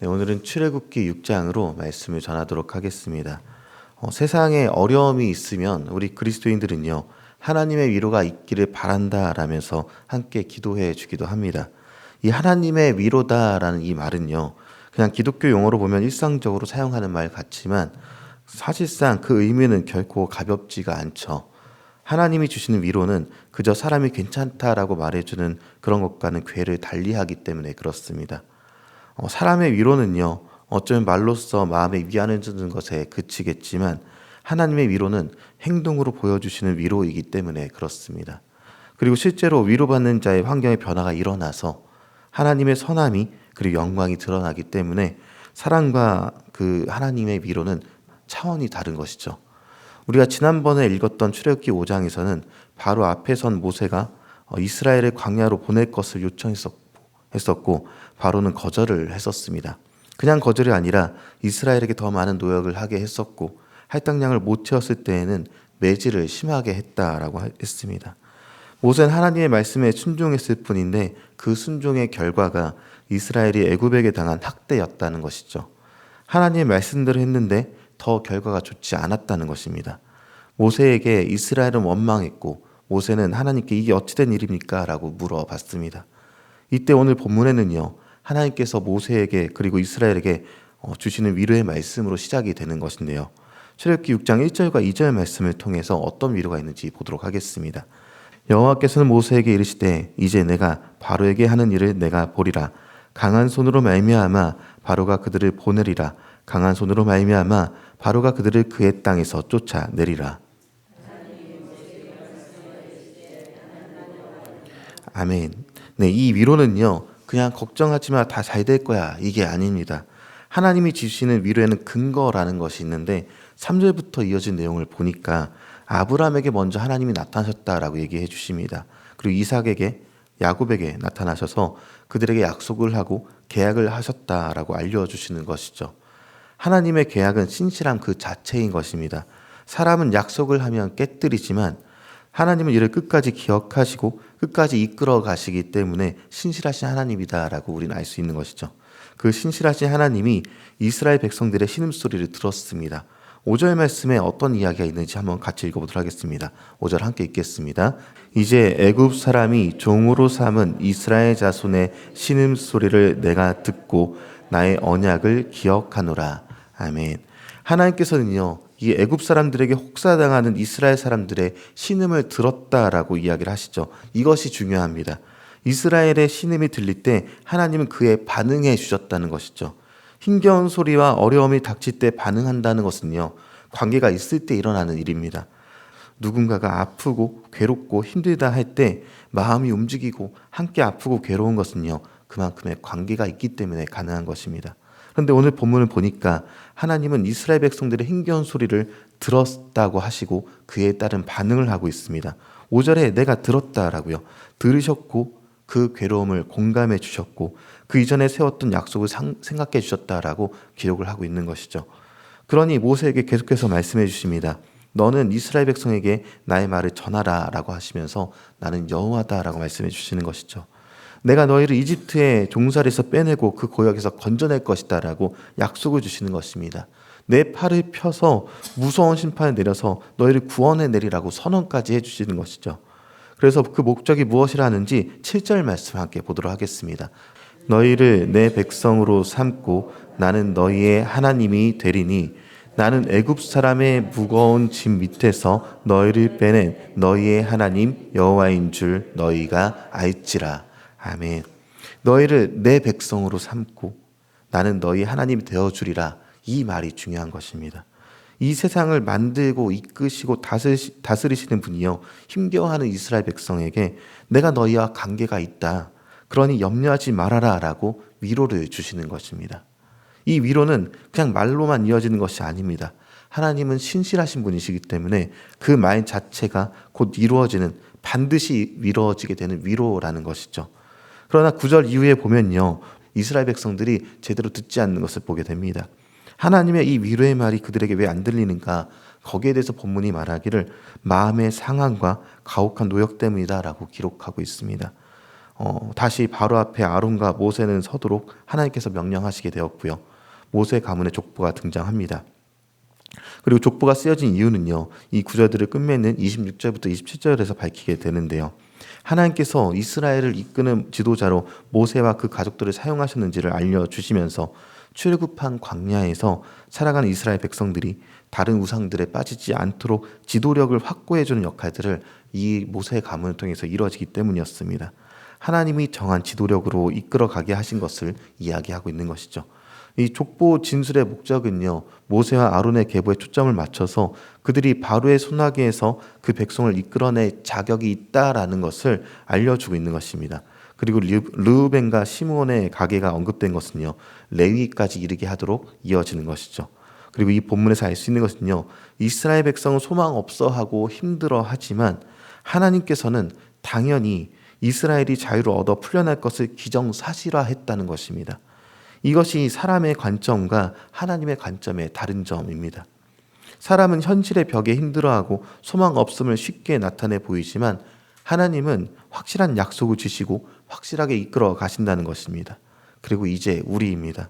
네, 오늘은 출애굽기 6장으로 말씀을 전하도록 하겠습니다. 세상에 어려움이 있으면 우리 그리스도인들은요, 하나님의 위로가 있기를 바란다라면서 함께 기도해 주기도 합니다. 이 하나님의 위로다라는 이 말은요, 그냥 기독교 용어로 보면 일상적으로 사용하는 말 같지만 사실상 그 의미는 결코 가볍지가 않죠. 하나님이 주시는 위로는 그저 사람이 괜찮다라고 말해주는 그런 것과는 궤를 달리하기 때문에 그렇습니다. 사람의 위로는요, 어쩌면 말로써 마음에 위안을 주는 것에 그치겠지만 하나님의 위로는 행동으로 보여주시는 위로이기 때문에 그렇습니다. 그리고 실제로 위로받는 자의 환경의 변화가 일어나서 하나님의 선함이 그리고 영광이 드러나기 때문에 사랑과 그 하나님의 위로는 차원이 다른 것이죠. 우리가 지난번에 읽었던 출애굽기 5장에서는 바로 앞에 선 모세가 이스라엘을 광야로 보낼 것을 요청했었고 바로는 거절을 했었습니다. 그냥 거절이 아니라 이스라엘에게 더 많은 노역을 하게 했었고 할당량을 못 채웠을 때에는 매질을 심하게 했다라고 했습니다. 모세는 하나님의 말씀에 순종했을 뿐인데 그 순종의 결과가 이스라엘이 애굽에게 당한 학대였다는 것이죠. 하나님의 말씀대로 했는데 더 결과가 좋지 않았다는 것입니다. 모세에게 이스라엘은 원망했고 모세는 하나님께 이게 어찌된 일입니까? 라고 물어봤습니다. 이때 오늘 본문에는요, 하나님께서 모세에게 그리고 이스라엘에게 주시는 위로의 말씀으로 시작이 되는 것인데요. 출애굽기 6장 1절과 2절 말씀을 통해서 어떤 위로가 있는지 보도록 하겠습니다. 여호와께서는 모세에게 이르시되 이제 내가 바로에게 하는 일을 내가 보리라. 강한 손으로 말미암아 바로가 그들을 보내리라. 강한 손으로 말미암아 바로가 그들을 그의 땅에서 쫓아내리라. 아멘. 네, 이 위로는요, 그냥 걱정하지 마, 다 잘 될 거야, 이게 아닙니다. 하나님이 주시는 위로에는 근거라는 것이 있는데 3절부터 이어진 내용을 보니까 아브라함에게 먼저 하나님이 나타나셨다라고 얘기해 주십니다. 그리고 이삭에게, 야곱에게 나타나셔서 그들에게 약속을 하고 계약을 하셨다라고 알려주시는 것이죠. 하나님의 계약은 신실함 그 자체인 것입니다. 사람은 약속을 하면 깨뜨리지만 하나님은 이를 끝까지 기억하시고 끝까지 이끌어 가시기 때문에 신실하신 하나님이다라고 우리는 알 수 있는 것이죠. 그 신실하신 하나님이 이스라엘 백성들의 신음소리를 들었습니다. 5절 말씀에 어떤 이야기가 있는지 한번 같이 읽어보도록 하겠습니다. 5절 함께 읽겠습니다. 이제 애굽 사람이 종으로 삼은 이스라엘 자손의 신음소리를 내가 듣고 나의 언약을 기억하노라. 아멘. 하나님께서는요, 이 애굽 사람들에게 혹사당하는 이스라엘 사람들의 신음을 들었다라고 이야기를 하시죠. 이것이 중요합니다. 이스라엘의 신음이 들릴 때 하나님은 그에 반응해 주셨다는 것이죠. 힘겨운 소리와 어려움이 닥칠 때 반응한다는 것은요, 관계가 있을 때 일어나는 일입니다. 누군가가 아프고 괴롭고 힘들다 할 때 마음이 움직이고 함께 아프고 괴로운 것은요, 그만큼의 관계가 있기 때문에 가능한 것입니다. 그런데 오늘 본문을 보니까 하나님은 이스라엘 백성들의 힘겨운 소리를 들었다고 하시고 그에 따른 반응을 하고 있습니다. 5절에 내가 들었다라고요. 들으셨고 그 괴로움을 공감해 주셨고 그 이전에 세웠던 약속을 생각해 주셨다라고 기록을 하고 있는 것이죠. 그러니 모세에게 계속해서 말씀해 주십니다. 너는 이스라엘 백성에게 나의 말을 전하라 라고 하시면서 나는 여호와다라고 말씀해 주시는 것이죠. 내가 너희를 이집트의 종살이에서 빼내고 그 고역에서 건져낼 것이다 라고 약속을 주시는 것입니다. 내 팔을 펴서 무서운 심판을 내려서 너희를 구원해 내리라고 선언까지 해주시는 것이죠. 그래서 그 목적이 무엇이라 하는지 7절 말씀 함께 보도록 하겠습니다. 너희를 내 백성으로 삼고 나는 너희의 하나님이 되리니 나는 애굽 사람의 무거운 짐 밑에서 너희를 빼낸 너희의 하나님 여호와인 줄 너희가 알지라. 아멘. 너희를 내 백성으로 삼고 나는 너희 하나님이 되어주리라. 이 말이 중요한 것입니다. 이 세상을 만들고 이끄시고 다스리시는 분이요, 힘겨워하는 이스라엘 백성에게 내가 너희와 관계가 있다. 그러니 염려하지 말아라 라고 위로를 주시는 것입니다. 이 위로는 그냥 말로만 이어지는 것이 아닙니다. 하나님은 신실하신 분이시기 때문에 그 말 자체가 곧 이루어지는, 반드시 이루어지게 되는 위로라는 것이죠. 그러나 9절 이후에 보면요, 이스라엘 백성들이 제대로 듣지 않는 것을 보게 됩니다. 하나님의 이 위로의 말이 그들에게 왜 안 들리는가? 거기에 대해서 본문이 말하기를 마음의 상함과 가혹한 노역 때문이다 라고 기록하고 있습니다. 다시 바로 앞에 아론과 모세는 서도록 하나님께서 명령하시게 되었고요. 모세 가문의 족보가 등장합니다. 그리고 족보가 쓰여진 이유는요, 이 구절들을 끝맺는 26절부터 27절에서 밝히게 되는데요. 하나님께서 이스라엘을 이끄는 지도자로 모세와 그 가족들을 사용하셨는지를 알려주시면서 출애굽한 광야에서 살아가는 이스라엘 백성들이 다른 우상들에 빠지지 않도록 지도력을 확고해주는 역할들을 이 모세 가문을 통해서 이루어지기 때문이었습니다. 하나님이 정한 지도력으로 이끌어가게 하신 것을 이야기하고 있는 것이죠. 이 족보 진술의 목적은요, 모세와 아론의 계보에 초점을 맞춰서 그들이 바로의 손아귀에서 그 백성을 이끌어낼 자격이 있다라는 것을 알려주고 있는 것입니다. 그리고 르우벤과 시므온의 가계가 언급된 것은요, 레위까지 이르게 하도록 이어지는 것이죠. 그리고 이 본문에서 알 수 있는 것은요, 이스라엘 백성은 소망 없어하고 힘들어하지만 하나님께서는 당연히 이스라엘이 자유를 얻어 풀려날 것을 기정사실화했다는 것입니다. 이것이 사람의 관점과 하나님의 관점의 다른 점입니다. 사람은 현실의 벽에 힘들어하고 소망 없음을 쉽게 나타내 보이지만 하나님은 확실한 약속을 주시고 확실하게 이끌어 가신다는 것입니다. 그리고 이제 우리입니다.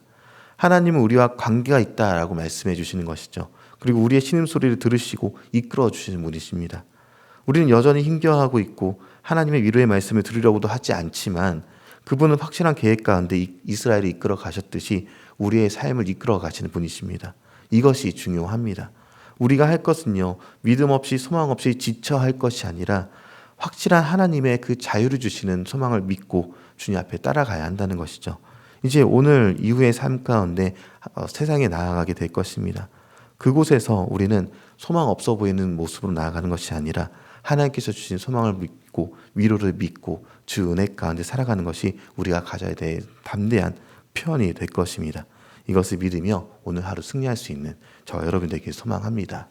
하나님은 우리와 관계가 있다라고 말씀해 주시는 것이죠. 그리고 우리의 신음소리를 들으시고 이끌어 주시는 분이십니다. 우리는 여전히 힘겨워하고 있고 하나님의 위로의 말씀을 들으려고도 하지 않지만 그분은 확실한 계획 가운데 이스라엘을 이끌어 가셨듯이 우리의 삶을 이끌어 가시는 분이십니다. 이것이 중요합니다. 우리가 할 것은요, 믿음 없이 소망 없이 지쳐 할 것이 아니라 확실한 하나님의 그 자유를 주시는 소망을 믿고 주님 앞에 따라가야 한다는 것이죠. 이제 오늘 이후의 삶 가운데 세상에 나아가게 될 것입니다. 그곳에서 우리는 소망 없어 보이는 모습으로 나아가는 것이 아니라 하나님께서 주신 소망을 믿고 위로를 믿고 주 은혜 가운데 살아가는 것이 우리가 가져야 될 담대한 표현이 될 것입니다. 이것을 믿으며 오늘 하루 승리할 수 있는 저 여러분 되길 소망합니다.